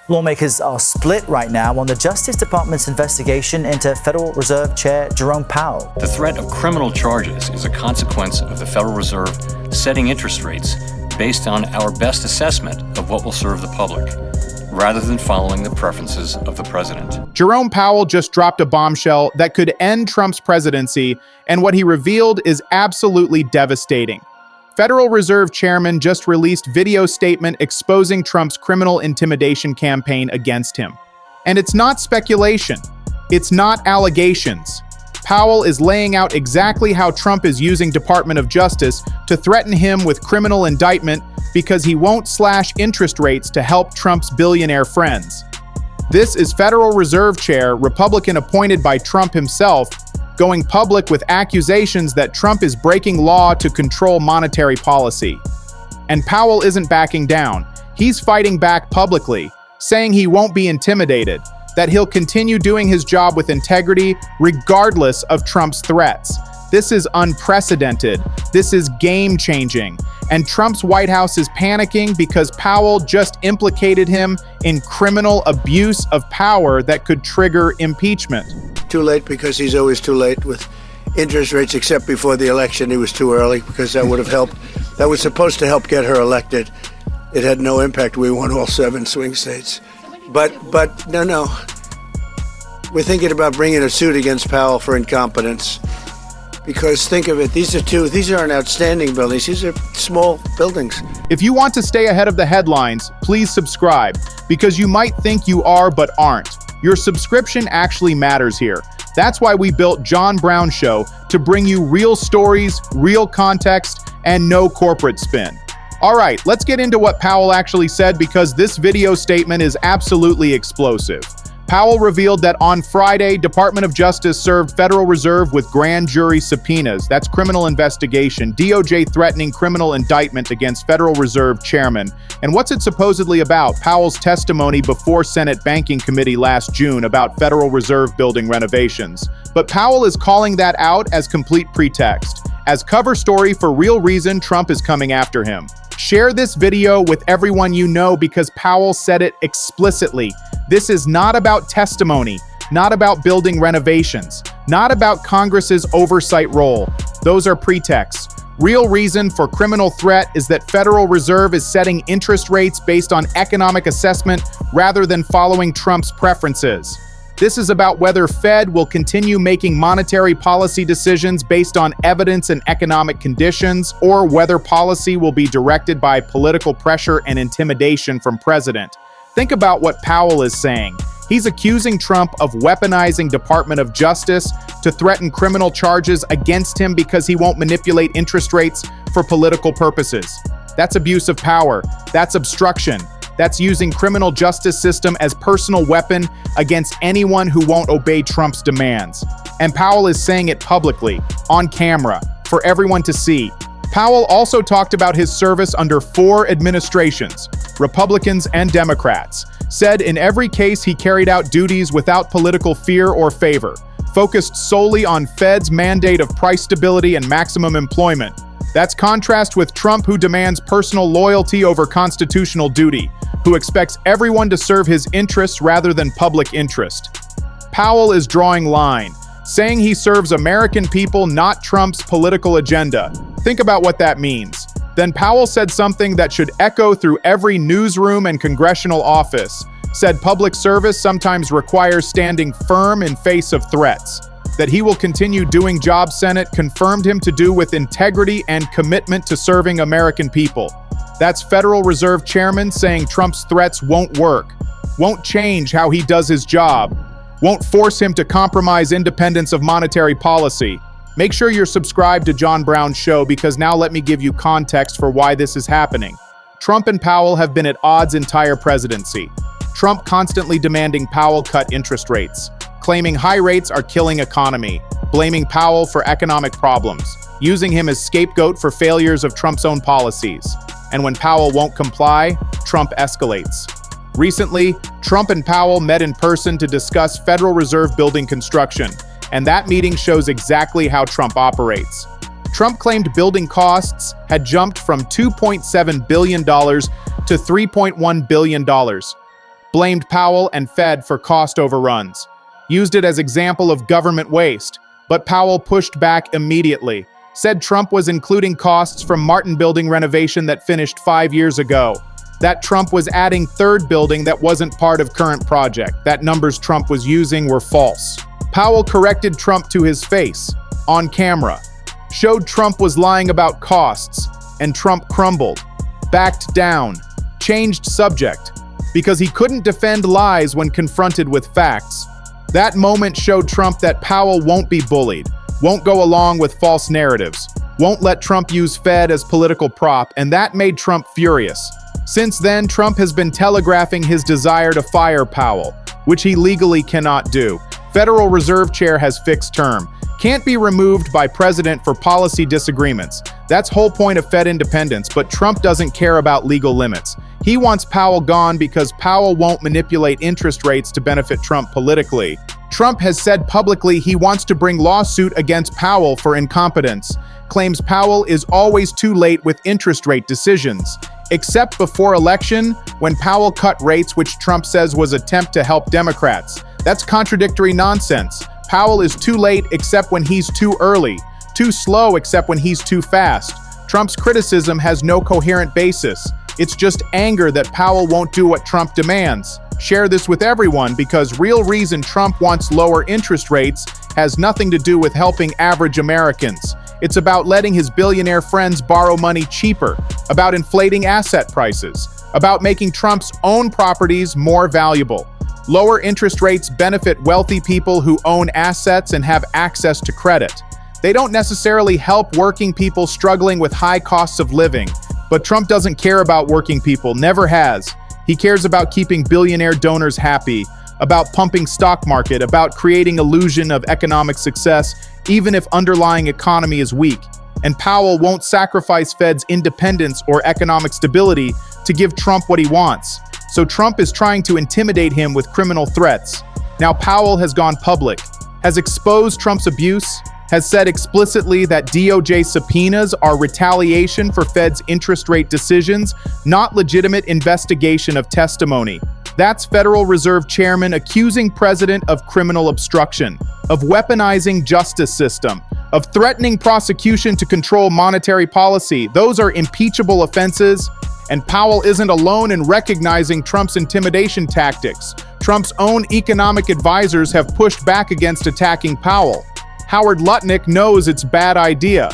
Lawmakers are split right now on the Justice Department's investigation into Federal Reserve Chair Jerome Powell. The threat of criminal charges is a consequence of the Federal Reserve setting interest rates based on our best assessment of what will serve the public, rather than following the preferences of the president. Jerome Powell just dropped a bombshell that could end Trump's presidency, and what he revealed is absolutely devastating. Federal Reserve Chairman just released video statement exposing Trump's criminal intimidation campaign against him. And it's not speculation. It's not allegations. Powell is laying out exactly how Trump is using Department of Justice to threaten him with criminal indictment because he won't slash interest rates to help Trump's billionaire friends. This is Federal Reserve Chair, Republican appointed by Trump himself, going public with accusations that Trump is breaking law to control monetary policy. And Powell isn't backing down. He's fighting back publicly, saying he won't be intimidated, that he'll continue doing his job with integrity regardless of Trump's threats. This is unprecedented. This is game-changing. And Trump's White House is panicking because Powell just implicated him in criminal abuse of power that could trigger impeachment. Too late because he's always too late with interest rates, except before the election he was too early because that would have helped. That was supposed to help get her elected. It had no impact. We won all 7 swing states. But no. We're thinking about bringing a suit against Powell for incompetence. Because think of it, these aren't outstanding buildings, these are small buildings. If you want to stay ahead of the headlines, please subscribe, because you might think you are but aren't. Your subscription actually matters here. That's why we built John Brown Show, to bring you real stories, real context, and no corporate spin. All right, let's get into what Powell actually said, because this video statement is absolutely explosive. Powell revealed that on Friday, Department of Justice served Federal Reserve with grand jury subpoenas. That's criminal investigation. DOJ threatening criminal indictment against Federal Reserve Chairman. And what's it supposedly about? Powell's testimony before Senate Banking Committee last June about Federal Reserve building renovations. But Powell is calling that out as complete pretext. As cover story for real reason, Trump is coming after him. Share this video with everyone you know, because Powell said it explicitly. This is not about testimony, not about building renovations, not about Congress's oversight role. Those are pretexts. Real reason for criminal threat is that Federal Reserve is setting interest rates based on economic assessment rather than following Trump's preferences. This is about whether Fed will continue making monetary policy decisions based on evidence and economic conditions, or whether policy will be directed by political pressure and intimidation from president. Think about what Powell is saying. He's accusing Trump of weaponizing Department of Justice to threaten criminal charges against him because he won't manipulate interest rates for political purposes. That's abuse of power. That's obstruction. That's using criminal justice system as personal weapon against anyone who won't obey Trump's demands. And Powell is saying it publicly, on camera, for everyone to see. Powell also talked about his service under 4 administrations, Republicans and Democrats, said in every case he carried out duties without political fear or favor, focused solely on Fed's mandate of price stability and maximum employment. That's contrast with Trump, who demands personal loyalty over constitutional duty, who expects everyone to serve his interests rather than public interest. Powell is drawing line, saying he serves American people, not Trump's political agenda. Think about what that means. Then Powell said something that should echo through every newsroom and congressional office, said public service sometimes requires standing firm in face of threats. That he will continue doing job Senate confirmed him to do with integrity and commitment to serving American people. That's Federal Reserve Chairman saying Trump's threats won't work, won't change how he does his job, won't force him to compromise independence of monetary policy. Make sure you're subscribed to John Brown Show, because now let me give you context for why this is happening. Trump and Powell have been at odds entire presidency. Trump constantly demanding Powell cut interest rates, claiming high rates are killing economy, blaming Powell for economic problems, using him as scapegoat for failures of Trump's own policies. And when Powell won't comply, Trump escalates. Recently, Trump and Powell met in person to discuss Federal Reserve building construction, and that meeting shows exactly how Trump operates. Trump claimed building costs had jumped from $2.7 billion to $3.1 billion. blamed Powell and Fed for cost overruns, used it as example of government waste, but Powell pushed back immediately, said Trump was including costs from Martin Building renovation that finished 5 years ago, that Trump was adding third building that wasn't part of current project, that numbers Trump was using were false. Powell corrected Trump to his face, on camera, showed Trump was lying about costs, and Trump crumbled, backed down, changed subject, because he couldn't defend lies when confronted with facts. That moment showed Trump that Powell won't be bullied, won't go along with false narratives, won't let Trump use Fed as political prop, and that made Trump furious. Since then, Trump has been telegraphing his desire to fire Powell, which he legally cannot do. Federal Reserve Chair has fixed term. Can't be removed by president for policy disagreements. That's whole point of Fed independence, but Trump doesn't care about legal limits. He wants Powell gone because Powell won't manipulate interest rates to benefit Trump politically. Trump has said publicly he wants to bring lawsuit against Powell for incompetence, claims Powell is always too late with interest rate decisions, except before election when Powell cut rates, which Trump says was an attempt to help Democrats. That's contradictory nonsense. Powell is too late except when he's too early, too slow except when he's too fast. Trump's criticism has no coherent basis. It's just anger that Powell won't do what Trump demands. Share this with everyone because real reason Trump wants lower interest rates has nothing to do with helping average Americans. It's about letting his billionaire friends borrow money cheaper, about inflating asset prices, about making Trump's own properties more valuable. Lower interest rates benefit wealthy people who own assets and have access to credit. They don't necessarily help working people struggling with high costs of living. But Trump doesn't care about working people, never has. He cares about keeping billionaire donors happy, about pumping stock market, about creating illusion of economic success, even if underlying economy is weak. And Powell won't sacrifice Fed's independence or economic stability to give Trump what he wants. So Trump is trying to intimidate him with criminal threats. Now Powell has gone public, has exposed Trump's abuse, has said explicitly that DOJ subpoenas are retaliation for Fed's interest rate decisions, not legitimate investigation of testimony. That's Federal Reserve Chairman accusing President of criminal obstruction, of weaponizing justice system, of threatening prosecution to control monetary policy. Those are impeachable offenses, and Powell isn't alone in recognizing Trump's intimidation tactics. Trump's own economic advisors have pushed back against attacking Powell. Howard Lutnick knows it's a bad idea.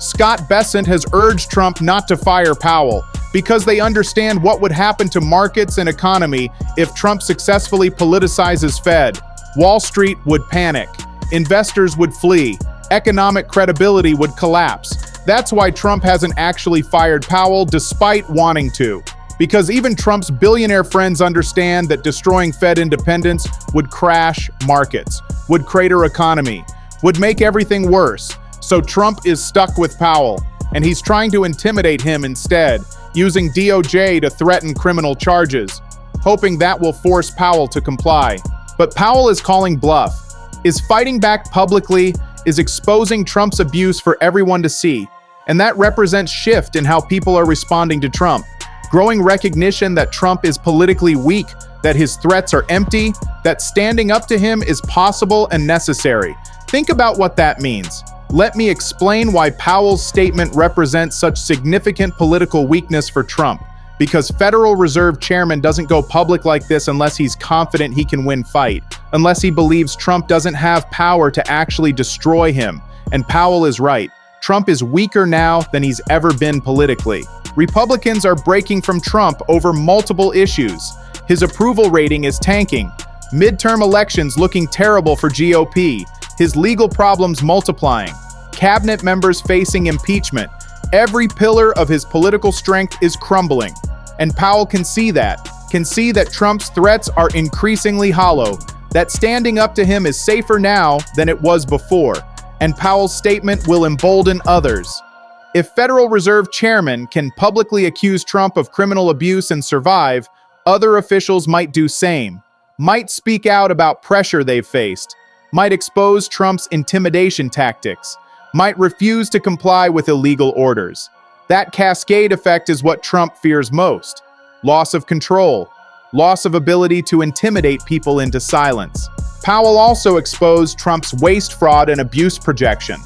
Scott Bessent has urged Trump not to fire Powell because they understand what would happen to markets and economy if Trump successfully politicizes Fed. Wall Street would panic. Investors would flee. Economic credibility would collapse. That's why Trump hasn't actually fired Powell despite wanting to. Because even Trump's billionaire friends understand that destroying Fed independence would crash markets, would crater economy, would make everything worse. So Trump is stuck with Powell, and he's trying to intimidate him instead, using DOJ to threaten criminal charges, hoping that will force Powell to comply. But Powell is calling bluff, is fighting back publicly, is exposing Trump's abuse for everyone to see, and that represents shift in how people are responding to Trump. Growing recognition that Trump is politically weak, that his threats are empty, that standing up to him is possible and necessary. Think about what that means. Let me explain why Powell's statement represents such significant political weakness for Trump. Because Federal Reserve Chairman doesn't go public like this unless he's confident he can win fight, unless he believes Trump doesn't have power to actually destroy him. And Powell is right. Trump is weaker now than he's ever been politically. Republicans are breaking from Trump over multiple issues. His approval rating is tanking. Midterm elections looking terrible for GOP. His legal problems multiplying. Cabinet members facing impeachment. Every pillar of his political strength is crumbling. And Powell can see that Trump's threats are increasingly hollow, that standing up to him is safer now than it was before, and Powell's statement will embolden others. If Federal Reserve Chairman can publicly accuse Trump of criminal abuse and survive, other officials might do same, might speak out about pressure they've faced, might expose Trump's intimidation tactics, might refuse to comply with illegal orders. That cascade effect is what Trump fears most. Loss of control. loss of ability to intimidate people into silence. Powell also exposed Trump's waste, fraud, and abuse projection.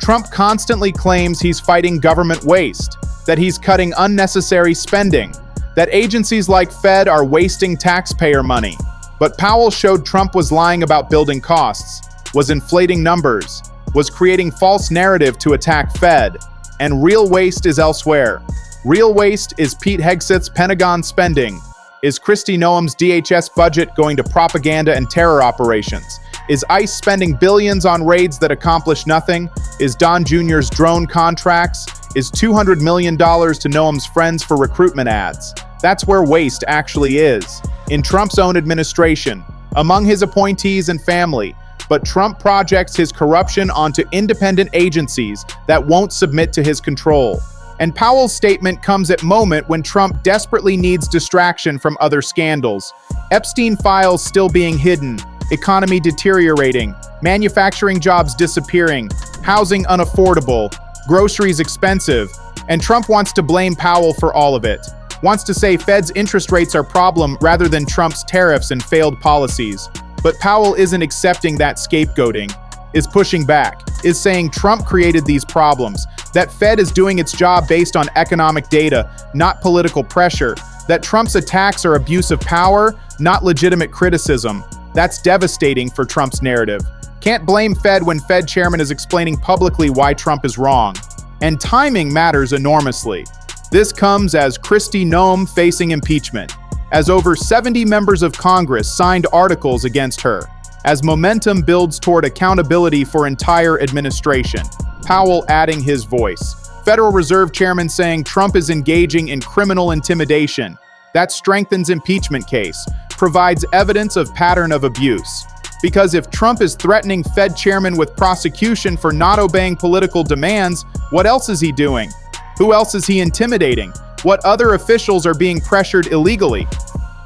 Trump constantly claims he's fighting government waste, that he's cutting unnecessary spending, that agencies like Fed are wasting taxpayer money. But Powell showed Trump was lying about building costs, was inflating numbers, was creating false narrative to attack Fed, and real waste is elsewhere. Real waste is Pete Hegseth's Pentagon spending. Is Kristi Noem's DHS budget going to propaganda and terror operations? Is ICE spending billions on raids that accomplish nothing? Is Don Jr.'s drone contracts? Is $200 million to Noem's friends for recruitment ads? That's where waste actually is. In Trump's own administration, among his appointees and family, but Trump projects his corruption onto independent agencies that won't submit to his control. And Powell's statement comes at a moment when Trump desperately needs distraction from other scandals. Epstein files still being hidden, economy deteriorating, manufacturing jobs disappearing, housing unaffordable, groceries expensive, and Trump wants to blame Powell for all of it. Wants to say Fed's interest rates are a problem rather than Trump's tariffs and failed policies. But Powell isn't accepting that scapegoating, is pushing back, is saying Trump created these problems, that Fed is doing its job based on economic data, not political pressure, that Trump's attacks are abuse of power, not legitimate criticism. That's devastating for Trump's narrative. Can't blame Fed when Fed chairman is explaining publicly why Trump is wrong. And timing matters enormously. This comes as Kristi Noem facing impeachment, as over 70 members of Congress signed articles against her, as momentum builds toward accountability for entire administration. Powell adding his voice. Federal Reserve Chairman saying Trump is engaging in criminal intimidation. That strengthens impeachment case, provides evidence of pattern of abuse. Because if Trump is threatening Fed chairman with prosecution for not obeying political demands, what else is he doing? Who else is he intimidating? What other officials are being pressured illegally?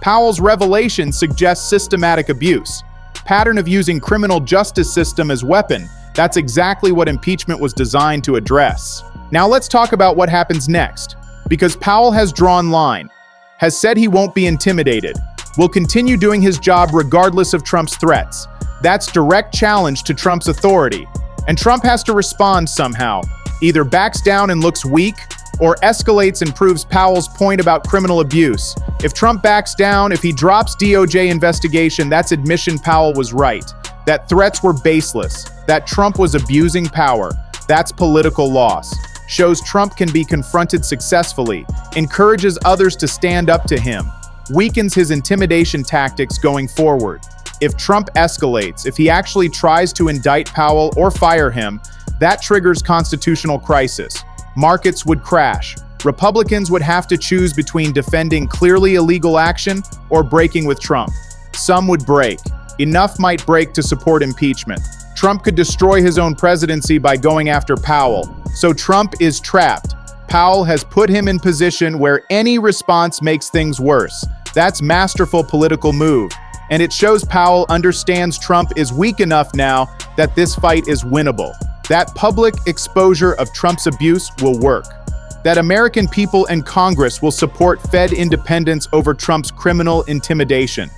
Powell's revelation suggests systematic abuse. Pattern of using criminal justice system as weapon. That's exactly what impeachment was designed to address. Now let's talk about what happens next. Because Powell has drawn line, has said he won't be intimidated, will continue doing his job regardless of Trump's threats. That's direct challenge to Trump's authority. And Trump has to respond somehow. Either backs down and looks weak, or escalates and proves Powell's point about criminal abuse. If Trump backs down, if he drops DOJ investigation, that's admission Powell was right. That threats were baseless. That Trump was abusing power. That's political loss. Shows Trump can be confronted successfully. Encourages others to stand up to him. Weakens his intimidation tactics going forward. If Trump escalates, if he actually tries to indict Powell or fire him, that triggers constitutional crisis. Markets would crash. Republicans would have to choose between defending clearly illegal action or breaking with Trump. Some would break. Enough might break to support impeachment. Trump could destroy his own presidency by going after Powell. So Trump is trapped. Powell has put him in position where any response makes things worse. That's masterful political move. And it shows Powell understands Trump is weak enough now that this fight is winnable. That public exposure of Trump's abuse will work. That American people and Congress will support Fed independence over Trump's criminal intimidation.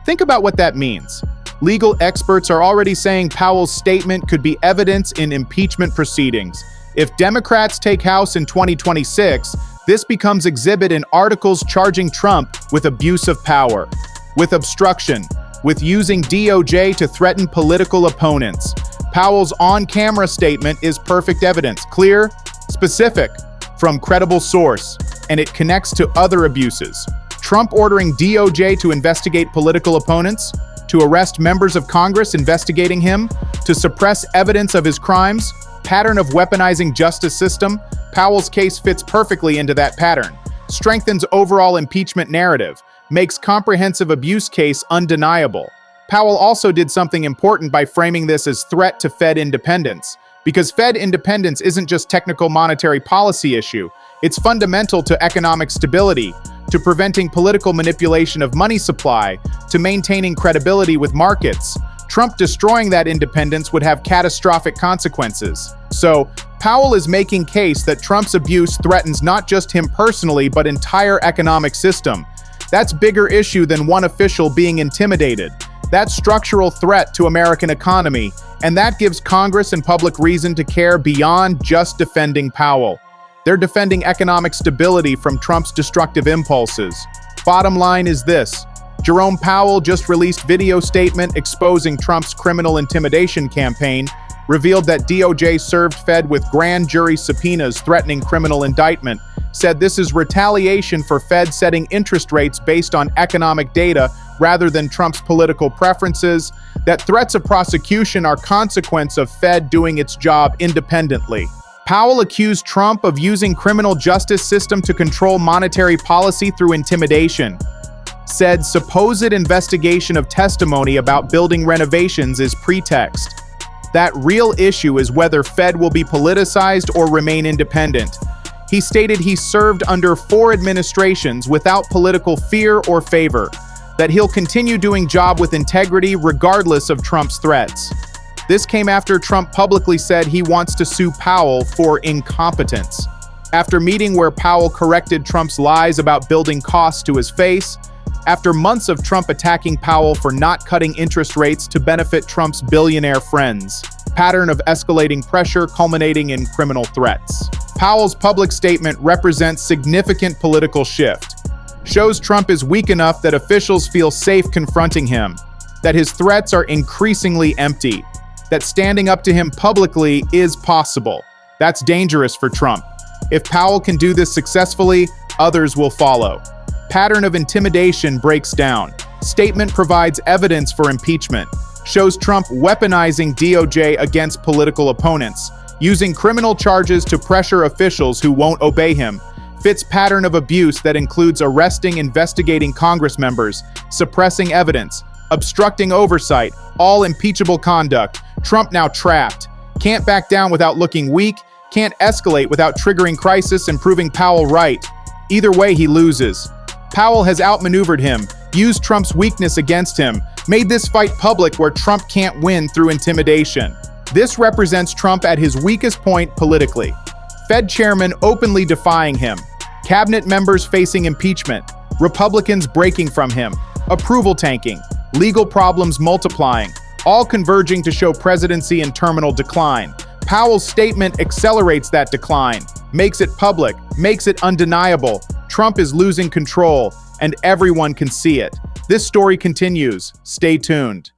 Think about what that means. Legal experts are already saying Powell's statement could be evidence in impeachment proceedings. If Democrats take House in 2026, this becomes exhibit in articles charging Trump with abuse of power, with obstruction, with using DOJ to threaten political opponents. Powell's on-camera statement is perfect evidence, clear, specific, from credible source, and it connects to other abuses. Trump ordering DOJ to investigate political opponents, to arrest members of Congress investigating him, to suppress evidence of his crimes, pattern of weaponizing justice system. Powell's case fits perfectly into that pattern, strengthens overall impeachment narrative, makes comprehensive abuse case undeniable. Powell also did something important by framing this as threat to Fed independence, because Fed independence isn't just technical monetary policy issue, it's fundamental to economic stability, to preventing political manipulation of money supply, to maintaining credibility with markets. Trump destroying that independence would have catastrophic consequences. So, Powell is making case that Trump's abuse threatens not just him personally, but entire economic system. That's bigger issue than one official being intimidated. That's structural threat to American economy, and that gives Congress and public reason to care beyond just defending Powell. They're defending economic stability from Trump's destructive impulses. Bottom line is this: Jerome Powell just released video statement exposing Trump's criminal intimidation campaign, revealed that DOJ served Fed with grand jury subpoenas threatening criminal indictment, said this is retaliation for Fed setting interest rates based on economic data rather than Trump's political preferences, that threats of prosecution are consequence of Fed doing its job independently. Powell accused Trump of using criminal justice system to control monetary policy through intimidation. Said supposed investigation of testimony about building renovations is pretext. That real issue is whether Fed will be politicized or remain independent. He stated he served under 4 administrations without political fear or favor, that he'll continue doing job with integrity regardless of Trump's threats. This came after Trump publicly said he wants to sue Powell for incompetence. After meeting where Powell corrected Trump's lies about building costs to his face, after months of Trump attacking Powell for not cutting interest rates to benefit Trump's billionaire friends, pattern of escalating pressure culminating in criminal threats. Powell's public statement represents significant political shift, shows Trump is weak enough that officials feel safe confronting him, that his threats are increasingly empty, that standing up to him publicly is possible. That's dangerous for Trump. If Powell can do this successfully, others will follow. Pattern of intimidation breaks down. Statement provides evidence for impeachment. Shows Trump weaponizing DOJ against political opponents, using criminal charges to pressure officials who won't obey him. Fits pattern of abuse that includes arresting, investigating Congress members, suppressing evidence, obstructing oversight, all impeachable conduct. Trump now trapped. Can't back down without looking weak, can't escalate without triggering crisis and proving Powell right. Either way, he loses. Powell has outmaneuvered him, used Trump's weakness against him, made this fight public where Trump can't win through intimidation. This represents Trump at his weakest point politically. Fed chairman openly defying him, cabinet members facing impeachment, Republicans breaking from him, approval tanking, legal problems multiplying, all converging to show presidency in terminal decline. Powell's statement accelerates that decline, makes it public, makes it undeniable. Trump is losing control, and everyone can see it. This story continues. Stay tuned.